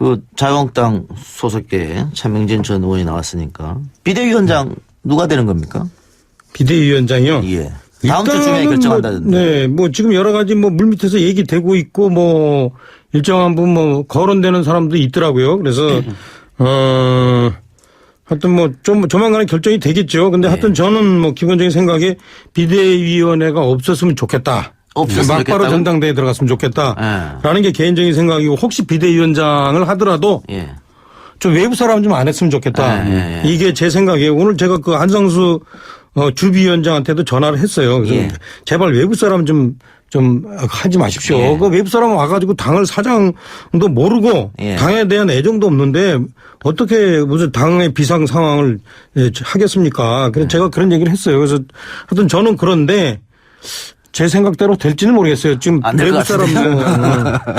그 자유한국당 소속계 차명진 전 의원이 나왔으니까 비대위원장 누가 되는 겁니까? 비대위원장이요? 예. 다음 주 중에 결정한다던데. 네, 뭐 지금 여러 가지 뭐 물밑에서 얘기되고 있고 뭐 일정한 분 뭐 거론되는 사람도 있더라고요. 그래서 하여튼 뭐 좀 조만간에 결정이 되겠죠. 근데 하여튼 저는 뭐 기본적인 생각에 비대위원회가 없었으면 좋겠다. 없었으면 막바로 좋겠다고? 전당대회에 들어갔으면 좋겠다라는 게 개인적인 생각이고 혹시 비대위원장을 하더라도 예. 좀 외부 사람 좀 안 했으면 좋겠다. 이게 제 생각이에요. 오늘 제가 그 안상수 주비위원장한테도 전화를 했어요. 그래서 예. 제발 외부 사람 좀 하지 마십시오. 예. 그 외부 사람 와가지고 당을 사장도 모르고 예. 당에 대한 애정도 없는데 어떻게 무슨 당의 비상 상황을 하겠습니까? 그래서 제가 그런 얘기를 했어요. 그래서 하여튼 저는 그런데 제 생각대로 될지는 모르겠어요. 지금 안 될 것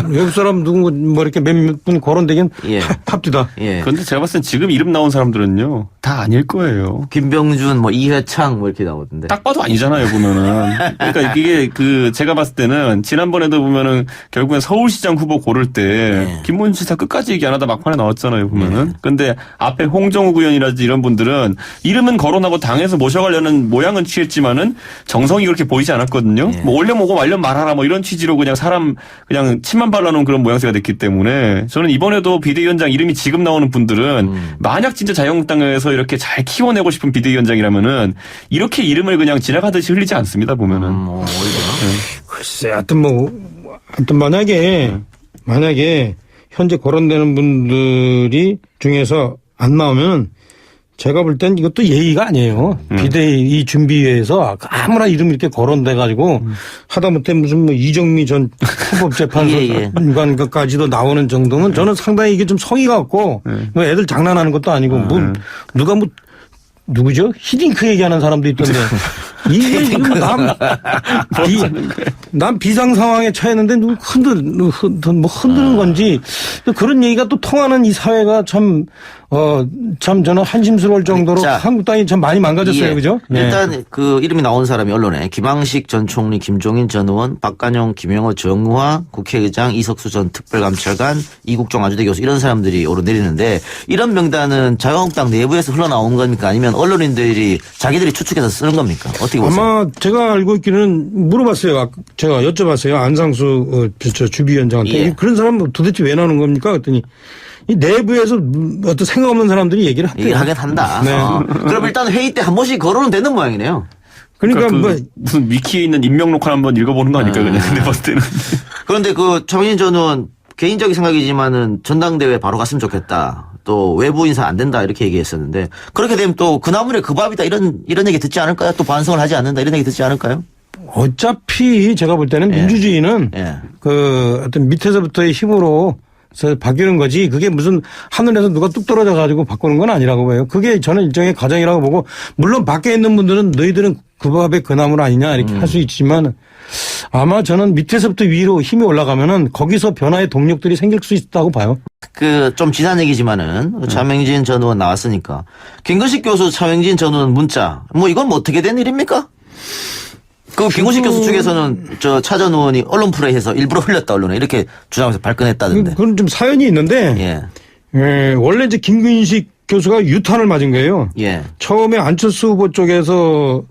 외부 사람 누구 뭐 이렇게 몇 분 거론되긴 예. 합디다. 예. 그런데 제가 봤을 땐 지금 이름 나온 사람들은요 다 아닐 거예요. 김병준, 뭐 이회창 뭐 이렇게 나오던데. 딱 봐도 아니잖아요, 보면은. 그러니까 이게 그 제가 봤을 때는 지난번에도 보면은 결국엔 서울시장 후보 고를 때 김문수 지사 끝까지 얘기 안 하다 막판에 나왔잖아요, 보면은. 근데 앞에 홍정욱 의원이라든지 이런 분들은 이름은 거론하고 당에서 모셔가려는 모양은 취했지만은 정성이 그렇게 보이지 않았거든요. 뭐 올려먹고 말려 말하라 뭐 이런 취지로 그냥 사람 그냥 침만 발라놓은 그런 모양새가 됐기 때문에 저는 이번에도 비대위원장 이름이 지금 나오는 분들은 만약 진짜 자유한국당에서 이렇게 잘 키워내고 싶은 비대위원장이라면은 이렇게 이름을 그냥 지나가듯이 흘리지 않습니다, 보면은. 오히려. 글쎄, 하여튼 만약에 현재 거론되는 분들이 중에서 안 나오면 제가 볼 땐 이것도 예의가 아니에요. 비대위 준비위에서 아무나 이름 이렇게 거론돼가지고 하다못해 무슨 뭐 이정미 전 헌법재판소관까지도 나오는 정도면 저는 상당히 이게 좀 성의가 없고 뭐 애들 장난하는 것도 아니고 뭐 누가 뭐 누구죠? 히딩크 얘기하는 사람도 있던데. 이게 지금 난 비상 상황에 처했는데 누구 흔드는 건지 그런 얘기가 또 통하는 이 사회가 참 저는 한심스러울 정도로 자, 한국 땅이 참 많이 망가졌어요. 예. 그죠? 일단 그 이름이 나온 사람이 언론에 김항식 전 총리, 김종인 전 의원, 박관용, 김영호, 정우화 국회의장, 이석수 전 특별감찰관, 이국종 아주대 교수 이런 사람들이 오르내리는데 이런 명단은 자유한국당 내부에서 흘러나온 겁니까? 아니면 언론인들이 자기들이 추측해서 쓰는 겁니까? 어떻게 보세요? 아마 제가 알고 있기는 물어봤어요. 제가 여쭤봤어요. 안상수 주비위원장한테. 예. 그런 사람 도대체 왜 나오는 겁니까? 그랬더니 이 내부에서 어떤 생각 없는 사람들이 얘기를 했대요. 얘기를 하긴 한다. 네. 그럼 일단 회의 때 한 번씩 거론은 되는 모양이네요. 그러니까 그 뭐 무슨 위키에 있는 임명록을 한번 읽어보는 거 아닐까 그냥 근데 봤을 때는. 그런데 그 차명진 전 의원 개인적인 생각이지만은 전당대회 바로 갔으면 좋겠다. 또 외부 인사 안 된다 이렇게 얘기했었는데 그렇게 되면 또 그 나물에 그 밥이다 이런 얘기 듣지 않을까요? 또 반성을 하지 않는다 이런 얘기 듣지 않을까요? 어차피 제가 볼 때는 민주주의는 그 어떤 밑에서부터의 힘으로 바뀌는 거지 그게 무슨 하늘에서 누가 뚝 떨어져 가지고 바꾸는 건 아니라고 봐요. 그게 저는 일종의 과정이라고 보고 물론 밖에 있는 분들은 너희들은 그 밥의 그 나물 아니냐 이렇게 할 수 있지만 아마 저는 밑에서부터 위로 힘이 올라가면은 거기서 변화의 동력들이 생길 수 있다고 봐요. 그 좀 지난 얘기지만은 차명진 전 의원 나왔으니까 김근식 교수 차명진 전 의원 문자 뭐 이건 뭐 어떻게 된 일입니까? 그 김근식 교수 측에서는 저 차 전 의원이 언론 플레이해서 일부러 흘렸다 언론에 이렇게 주장해서 발끈했다던데. 그건 좀 사연이 있는데 원래 이제 김근식 교수가 유탄을 맞은 거예요. 예. 처음에 안철수 후보 쪽에서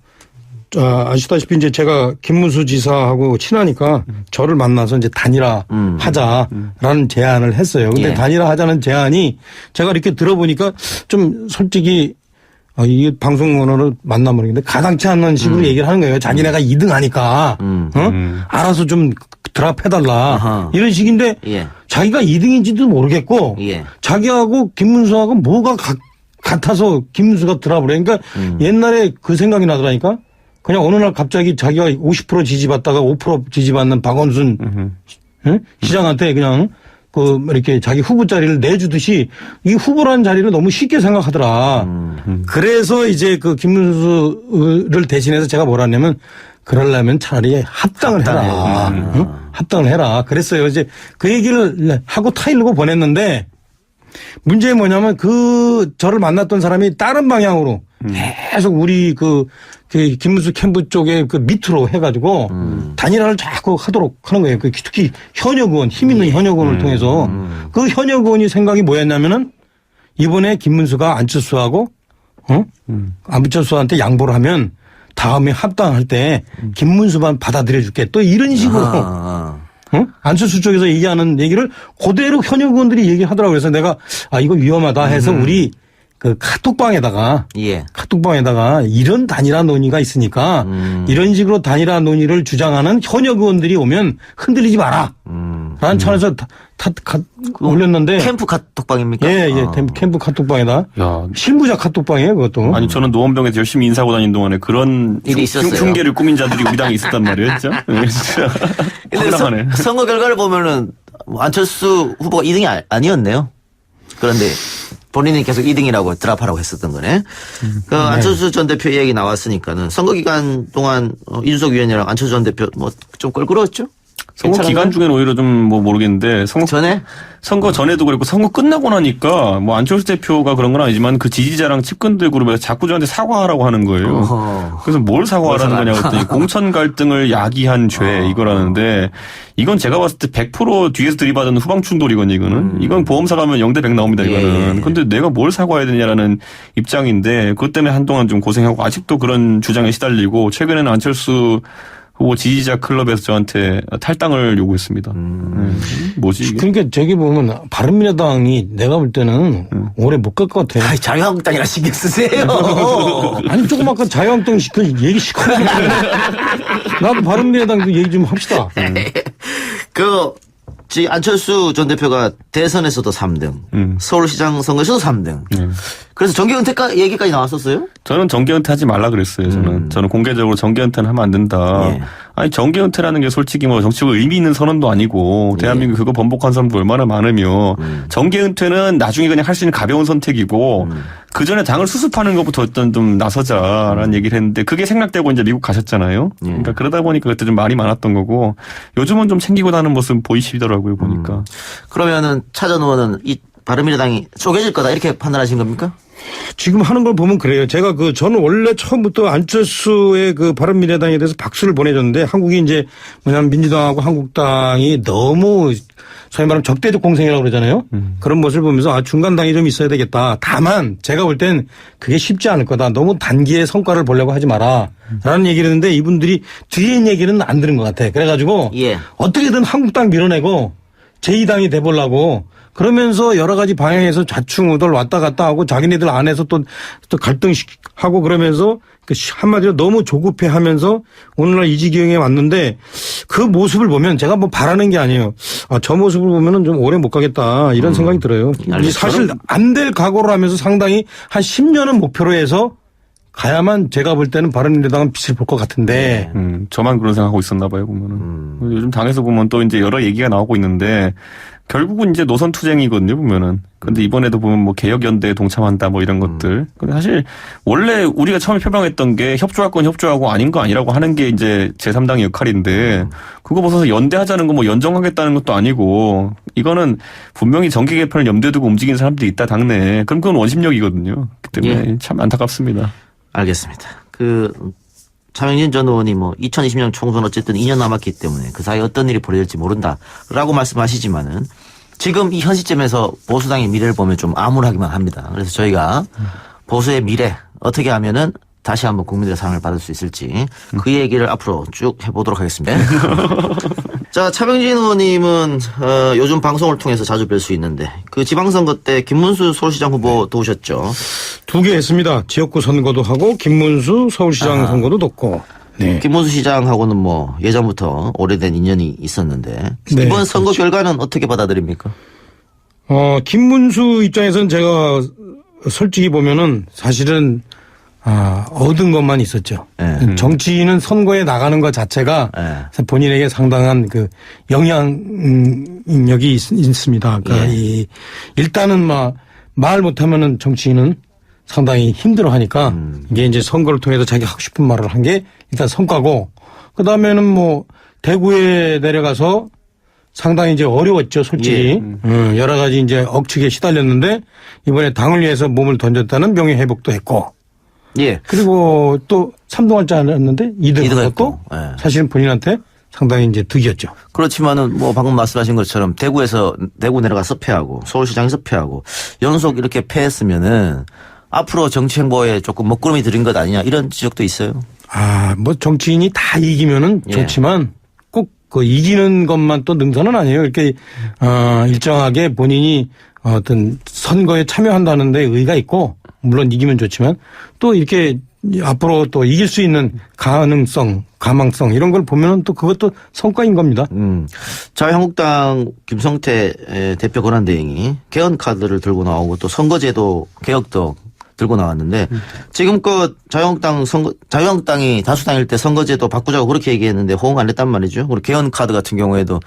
아시다시피 이제 제가 김문수 지사하고 친하니까 저를 만나서 이제 단일화 하자라는 제안을 했어요. 근데 단일화 하자는 제안이 제가 이렇게 들어보니까 좀 솔직히 이게 방송 언어로 만나버리는데 가당치 않는 식으로 얘기를 하는 거예요. 자기네가 2등 하니까 알아서 좀 드랍해달라 이런 식인데 자기가 2등인지도 모르겠고 자기하고 김문수하고 뭐가 같아서 김문수가 드랍을 해. 그러니까 옛날에 그 생각이 나더라니까. 그냥 어느 날 갑자기 자기가 50% 지지받다가 5% 지지받는 박원순 시장한테 그냥 이렇게 자기 후보 자리를 내주듯이 이 후보라는 자리를 너무 쉽게 생각하더라. 그래서 이제 그 김문수를 대신해서 제가 뭐라 했냐면 그러려면 차라리 합당을 해라. 합당을 해라. 그랬어요. 이제 그 얘기를 하고 타일르고 보냈는데 문제는 뭐냐면 저를 만났던 사람이 다른 방향으로 계속 우리 김문수 캠프 쪽에 그 밑으로 해가지고 단일화를 자꾸 하도록 하는 거예요. 특히 현역 의원, 힘 있는 현역 의원을 통해서 그 현역 의원이 생각이 뭐였냐면은 이번에 김문수가 안철수하고 안철수한테 양보를 하면 다음에 합당할 때 김문수만 받아들여줄게. 또 이런 식으로 안철수 쪽에서 얘기하는 얘기를 그대로 현역 의원들이 얘기하더라고요. 그래서 내가 이거 위험하다 해서 우리 그 카톡방에다가 이런 단일화 논의가 있으니까 이런 식으로 단일화 논의를 주장하는 현역 의원들이 오면 흔들리지 마라. 라는 차원에서 올렸는데. 캠프 카톡방입니까? 예. 캠프 카톡방에다. 야. 실무자 카톡방이에요, 그것도. 아니, 저는 노원병에서 열심히 인사하고 다니는 동안에 그런 일이 있었어요. 흉계를 꾸민 자들이 우리 당에 있었단 말이에요, 진짜. 네, 진짜. 근데 황당하네. 선거 결과를 보면은 안철수 후보가 2등이 아니었네요. 그런데 본인이 계속 2등이라고 드랍하라고 했었던 거네. 그 안철수 전 대표 얘기 나왔으니까는 선거 기간 동안 이준석 위원이랑 안철수 전 대표 뭐 좀 껄끄러웠죠? 선거 기간 중에는 오히려 좀 뭐 모르겠는데 선거 전에도 그랬고 선거 끝나고 나니까 뭐 안철수 대표가 그런 건 아니지만 그 지지자랑 측근들 그룹에서 자꾸 저한테 사과하라고 하는 거예요. 그래서 뭘 사과하라는 거냐고 했더니 공천 갈등을 야기한 죄 이거라는데 이건 제가 봤을 때 100% 뒤에서 들이받은 후방 충돌이거든요. 이건 보험사 가면 0대 100 나옵니다. 이거는. 근데 내가 뭘 사과해야 되냐라는 입장인데 그것 때문에 한동안 좀 고생하고 아직도 그런 주장에 시달리고 최근에는 안철수 후보 지지자 클럽에서 저한테 탈당을 요구했습니다. 뭐지 이게? 그러니까 저기 보면 바른미래당이 내가 볼 때는 오래 못 갈 것 같아요. 자유한국당이라 신경 쓰세요. 아니 조금 아까 자유한국당 얘기 시끄러워. 나도 바른미래당도 얘기 좀 합시다. 안철수 전 대표가 대선에서도 3등, 서울시장 선거에서도 3등. 그래서 정계은퇴 얘기까지 나왔었어요? 저는 정계은퇴 하지 말라 그랬어요. 저는 공개적으로 정계은퇴는 하면 안 된다. 아니 정계은퇴라는 게 솔직히 뭐 정치적으로 의미 있는 선언도 아니고 대한민국 그거 번복한 사람도 얼마나 많으며 정계은퇴는 나중에 그냥 할 수 있는 가벼운 선택이고 그 전에 당을 수습하는 것부터 일단 좀 나서자라는 얘기를 했는데 그게 생략되고 이제 미국 가셨잖아요. 그러니까 그러다 보니까 그때 좀 말이 많았던 거고 요즘은 좀 챙기고 나는 모습 보이시더라고요 보니까. 그러면은 차 전 의원은 이 바른미래당이 쪼개질 거다 이렇게 판단하신 겁니까? 지금 하는 걸 보면 그래요. 제가 저는 원래 처음부터 안철수의 그 바른미래당에 대해서 박수를 보내줬는데 한국이 이제 뭐냐면 민주당하고 한국당이 너무 소위 말하면 적대적 공생이라고 그러잖아요. 그런 모습을 보면서 중간당이 좀 있어야 되겠다. 다만 제가 볼 땐 그게 쉽지 않을 거다. 너무 단기의 성과를 보려고 하지 마라. 라는 얘기를 했는데 이분들이 뒤에 얘기는 안 들은 것 같아. 그래가지고 어떻게든 한국당 밀어내고 제2당이 돼보려고 그러면서 여러 가지 방향에서 좌충우돌 왔다 갔다 하고 자기네들 안에서 또 갈등하고 그러면서 한마디로 너무 조급해하면서 오늘날 이 지경에 왔는데 그 모습을 보면 제가 뭐 바라는 게 아니에요. 저 모습을 보면은 좀 오래 못 가겠다 이런 생각이 들어요. 사실 안 될 각오를 하면서 상당히 한 10년은 목표로 해서 가야만 제가 볼 때는 바른미래당은 빛을 볼 것 같은데. 저만 그런 생각하고 있었나 봐요 보면은. 요즘 당에서 보면 또 이제 여러 얘기가 나오고 있는데 결국은 이제 노선 투쟁이거든요 보면은. 근데 이번에도 보면 뭐 개혁연대에 동참한다 뭐 이런 것들. 근데 사실 원래 우리가 처음에 표방했던 게 협조할 건 협조하고 아닌 거 아니라고 하는 게 이제 제3당의 역할인데 그거 벗어서 연대하자는 거 뭐 연정하겠다는 것도 아니고 이거는 분명히 정계 개편을 염두에 두고 움직이는 사람들이 있다 당내에. 그럼 그건 원심력이거든요. 그렇기 때문에 참 안타깝습니다. 알겠습니다. 차명진 전 의원이 2020년 총선 어쨌든 2년 남았기 때문에 그 사이에 어떤 일이 벌어질지 모른다라고 말씀하시지만은 지금 이 현 시점에서 보수당의 미래를 보면 좀 암울하기만 합니다. 그래서 저희가 보수의 미래 어떻게 하면은 다시 한번 국민들의 사랑을 받을 수 있을지 그 얘기를 앞으로 쭉 해보도록 하겠습니다. 자, 차명진 의원님은 요즘 방송을 통해서 자주 뵐 수 있는데 그 지방선거 때 김문수 서울시장 후보 도우셨죠? 2개 했습니다. 지역구 선거도 하고 김문수 서울시장 선거도 돕고. 네. 김문수 시장하고는 예전부터 오래된 인연이 있었는데 이번 선거 결과는 어떻게 받아들입니까? 김문수 입장에서는 제가 솔직히 보면은 사실은 얻은 것만 있었죠. 정치인은 선거에 나가는 것 자체가 본인에게 상당한 그 영향력이 있습니다. 그러니까 일단은 말 못하면은 정치인은 상당히 힘들어 하니까 이게 이제 선거를 통해서 자기 하고 싶은 말을 한 게 일단 성과고 그 다음에는 대구에 내려가서 상당히 이제 어려웠죠, 솔직히. 여러 가지 이제 억측에 시달렸는데 이번에 당을 위해서 몸을 던졌다는 명예 회복도 했고 예. 그리고 또 3등 할지 않았는데 2등 이등 한 했고, 것도 예. 사실은 본인한테 상당히 이제 득이었죠. 그렇지만은 뭐 방금 말씀하신 것처럼 대구 내려가서 패하고 서울시장에서 패하고 연속 이렇게 패했으면은 앞으로 정치 행보에 조금 먹구름이 들인 것 아니냐 이런 지적도 있어요. 뭐 정치인이 다 이기면은 예. 좋지만 꼭 그 이기는 것만 또 능선은 아니에요. 이렇게 일정하게 본인이 어떤 선거에 참여한다는 데 의의가 있고 물론 이기면 좋지만 또 이렇게 앞으로 또 이길 수 있는 가망성 이런 걸 보면은 또 그것도 성과인 겁니다. 자유한국당 김성태 대표 권한대행이 개헌 카드를 들고 나오고 또 선거제도 개혁도 들고 나왔는데 지금껏 자유한국당이 다수당일 때 선거제도 바꾸자고 그렇게 얘기했는데 호응 안 했단 말이죠. 그리고 개헌 카드 같은 경우에도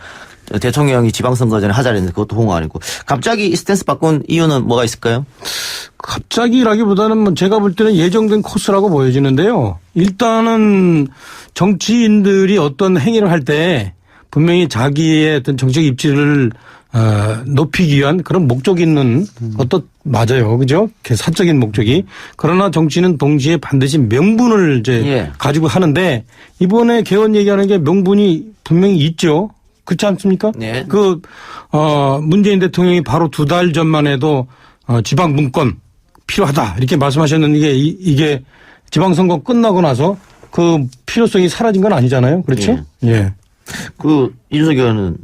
대통령이 지방선거 전에 하자 했는데 그것도 호응 안 했고 갑자기 이 스탠스 바꾼 이유는 뭐가 있을까요? 갑자기라기보다는 뭐 제가 볼 때는 예정된 코스라고 보여지는데요. 일단은 정치인들이 어떤 행위를 할 때 분명히 자기의 어떤 정책 입지를 높이기 위한 그런 목적이 있는 것도 맞아요. 그죠? 사적인 목적이. 그러나 정치는 동시에 반드시 명분을 이제 예. 가지고 하는데 이번에 개헌 얘기하는 게 명분이 분명히 있죠. 그렇지 않습니까? 네. 문재인 대통령이 바로 2달 전만 해도 지방 분권 필요하다 이렇게 말씀하셨는데 이게 지방선거 끝나고 나서 그 필요성이 사라진 건 아니잖아요. 그렇죠? 예. 이준석 의원은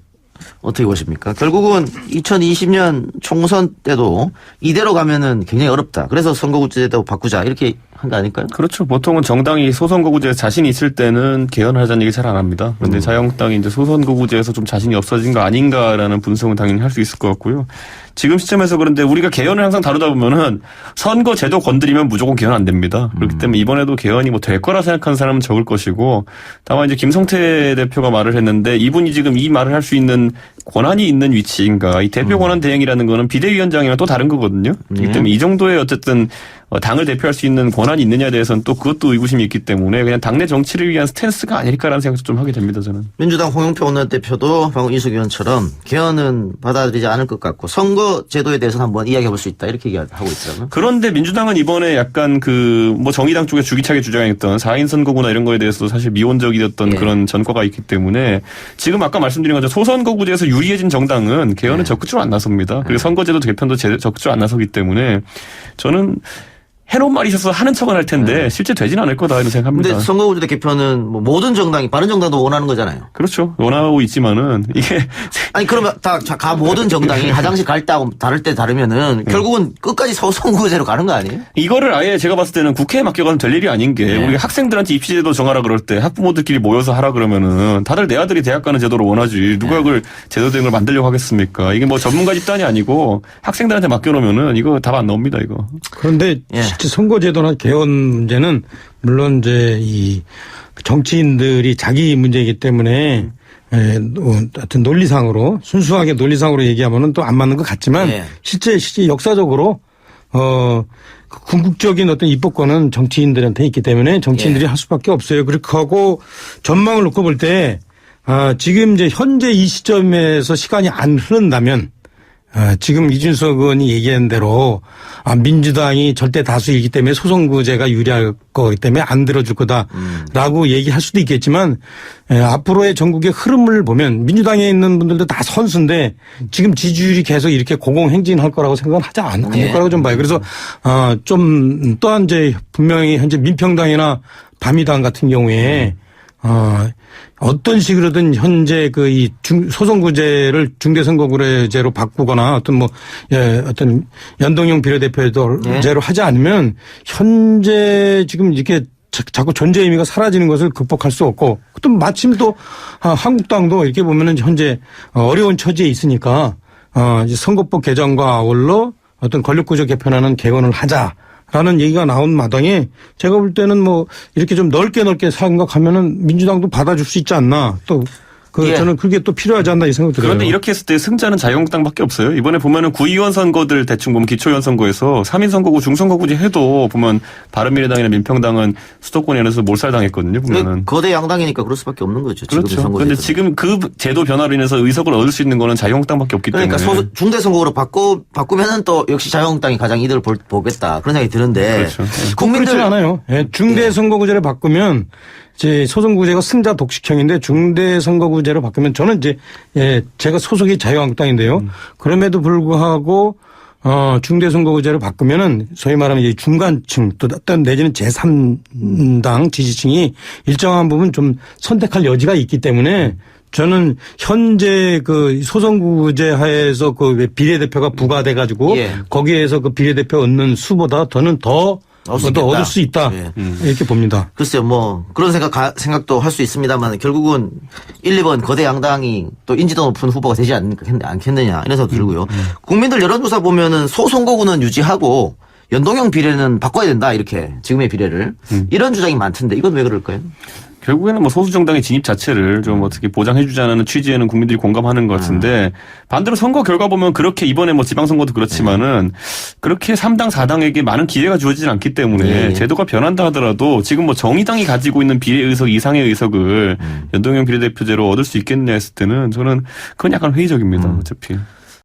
어떻게 보십니까? 결국은 2020년 총선 때도 이대로 가면은 굉장히 어렵다. 그래서 선거구제도 바꾸자 이렇게 한 거 아닐까요? 그렇죠. 보통은 정당이 소선거구제에 자신이 있을 때는 개헌하자는 얘기 잘 안 합니다. 그런데 자유한국당이 이제 소선거구제에서 좀 자신이 없어진 거 아닌가라는 분석은 당연히 할 수 있을 것 같고요. 지금 시점에서 그런데 우리가 개헌을 항상 다루다 보면은 선거제도 건드리면 무조건 개헌 안 됩니다. 그렇기 때문에 이번에도 개헌이 뭐 될 거라 생각하는 사람은 적을 것이고 다만 이제 김성태 대표가 말을 했는데 이분이 지금 이 말을 할 수 있는 권한이 있는 위치인가. 이 대표 권한 대행이라는 거는 비대위원장이랑 또 다른 거거든요. 그렇기 때문에 이 정도의 어쨌든 당을 대표할 수 있는 권한이 있느냐에 대해서는 또 그것도 의구심이 있기 때문에 그냥 당내 정치를 위한 스탠스가 아닐까라는 생각도 좀 하게 됩니다. 저는. 민주당 홍영표 원내대표도 방금 이준석 의원처럼 개헌은 받아들이지 않을 것 같고 선거제도에 대해서는 한번 이야기해 볼 수 있다 이렇게 얘기하고 있더라고요. 그런데 민주당은 이번에 약간 뭐 정의당 쪽에 주기차게 주장했던 4인 선거구나 이런 거에 대해서도 사실 미온적이었던 그런 전과가 있기 때문에 지금 아까 말씀드린 것처럼 소선거구제에서 유리해진 정당은 개헌은 적극적으로 안 나섭니다. 그리고 선거제도 개편도 적극적으로 안 나서기 때문에 저는 해놓은 말이 있어서 하는 척은 할 텐데 실제 되지는 않을 거다 이런 생각합니다. 근데 선거구제 개편은 뭐 모든 정당이 바른정당도 원하는 거잖아요. 그렇죠. 원하고 있지만은 이게 아니 그러면 모든 정당이 화장실 갈 때하고 다를 때 다르면은 결국은 끝까지 선거구제로 가는 거 아니에요? 이거를 아예 제가 봤을 때는 국회에 맡겨가면 될 일이 아닌 게 우리 학생들한테 입시제도 정하라 그럴 때 학부모들끼리 모여서 하라 그러면은 다들 내 아들이 대학 가는 제도를 원하지 누가 그걸 제도된 걸 만들려고 하겠습니까? 이게 뭐 전문가 집단이 아니고 학생들한테 맡겨놓으면은 이거 답 안 나옵니다 이거. 그런데 선거제도나 개헌 문제는 물론 이제 이 정치인들이 자기 문제이기 때문에 하여튼 논리상으로 순수하게 논리상으로 얘기하면은 또 안 맞는 것 같지만 실제 역사적으로 그 궁극적인 어떤 입법권은 정치인들한테 있기 때문에 정치인들이 할 수밖에 없어요. 그렇게 하고 전망을 놓고 볼 때 지금 이제 현재 이 시점에서 시간이 안 흐른다면 지금 이준석 의원이 얘기한 대로 민주당이 절대 다수이기 때문에 소선구제가 유리할 거기 때문에 안 들어줄 거다라고 얘기할 수도 있겠지만 앞으로의 전국의 흐름을 보면 민주당에 있는 분들도 다 선수인데 지금 지지율이 계속 이렇게 고공행진할 거라고 생각은 하지 않을 거라고 좀 봐요. 그래서 좀 또한 이제 분명히 현재 민평당이나 바미당 같은 경우에 어떤 식으로든 현재 이 소선구제를 중대선거구제로 바꾸거나 어떤 연동형 비례대표제로 하지 않으면 현재 지금 이렇게 자꾸 존재 의미가 사라지는 것을 극복할 수 없고 또 마침 또 한국당도 이렇게 보면은 현재 어려운 처지에 있으니까 선거법 개정과 아울러 어떤 권력구조 개편하는 개헌을 하자라는 얘기가 나온 마당에 제가 볼 때는 뭐 이렇게 좀 넓게 생각하면은 민주당도 받아줄 수 있지 않나 또 그 예. 저는 그게 또 필요하지 않나 이 생각 들어요. 그런데 이렇게 했을 때 승자는 자유한국당밖에 없어요. 이번에 보면은 구의원 선거들 대충 보면 기초의원 선거에서 3인 선거구 중선거구제 해도 보면 바른미래당이나 민평당은 수도권에 안에서 몰살당했거든요. 보면은. 거대 양당이니까 그럴 수밖에 없는 거죠. 지금 그렇죠. 선거. 그런데 지금 그 제도 변화로 인해서 의석을 얻을 수 있는 거는 자유한국당밖에 없기 그러니까 때문에. 중대선거구로 바꾸면은 또 역시 자유한국당이 가장 이득을 보겠다 그런 생각이 드는데 그렇죠. 그렇지 않아요. 예, 중대선거구제를 바꾸면 이제 소선구제가 승자 독식형인데 중대선거구제로 바꾸면 저는 이제 제가 소속이 자유한국당인데요. 그럼에도 불구하고 중대선거구제를 바꾸면은 소위 말하면 이 중간층 또 어떤 내지는 제3당 지지층이 일정한 부분 좀 선택할 여지가 있기 때문에 저는 현재 그 소선구제 하에서 그 비례대표가 부과돼 가지고 예. 거기에서 그 비례대표 얻는 수보다 저는 더 얻을 수 있다. 예. 이렇게 봅니다. 글쎄요, 뭐 그런 생각도 할 수 있습니다만 결국은 1, 2번 거대 양당이 또 인지도 높은 후보가 되지 않겠느냐 이런 생각 들고요. 국민들 여론조사 보면은 소선거구는 유지하고 연동형 비례는 바꿔야 된다 이렇게 지금의 비례를 이런 주장이 많던데 이건 왜 그럴까요? 결국에는 뭐 소수 정당의 진입 자체를 좀 어떻게 보장해주자는 취지에는 국민들이 공감하는 것 같은데 반대로 선거 결과 보면 그렇게 이번에 뭐 지방선거도 그렇지만은 그렇게 3당 4당에게 많은 기회가 주어지진 않기 때문에 제도가 변한다 하더라도 지금 뭐 정의당이 가지고 있는 비례 의석 이상의 의석을 연동형 비례대표제로 얻을 수 있겠냐 했을 때는 저는 그건 약간 회의적입니다. 어차피.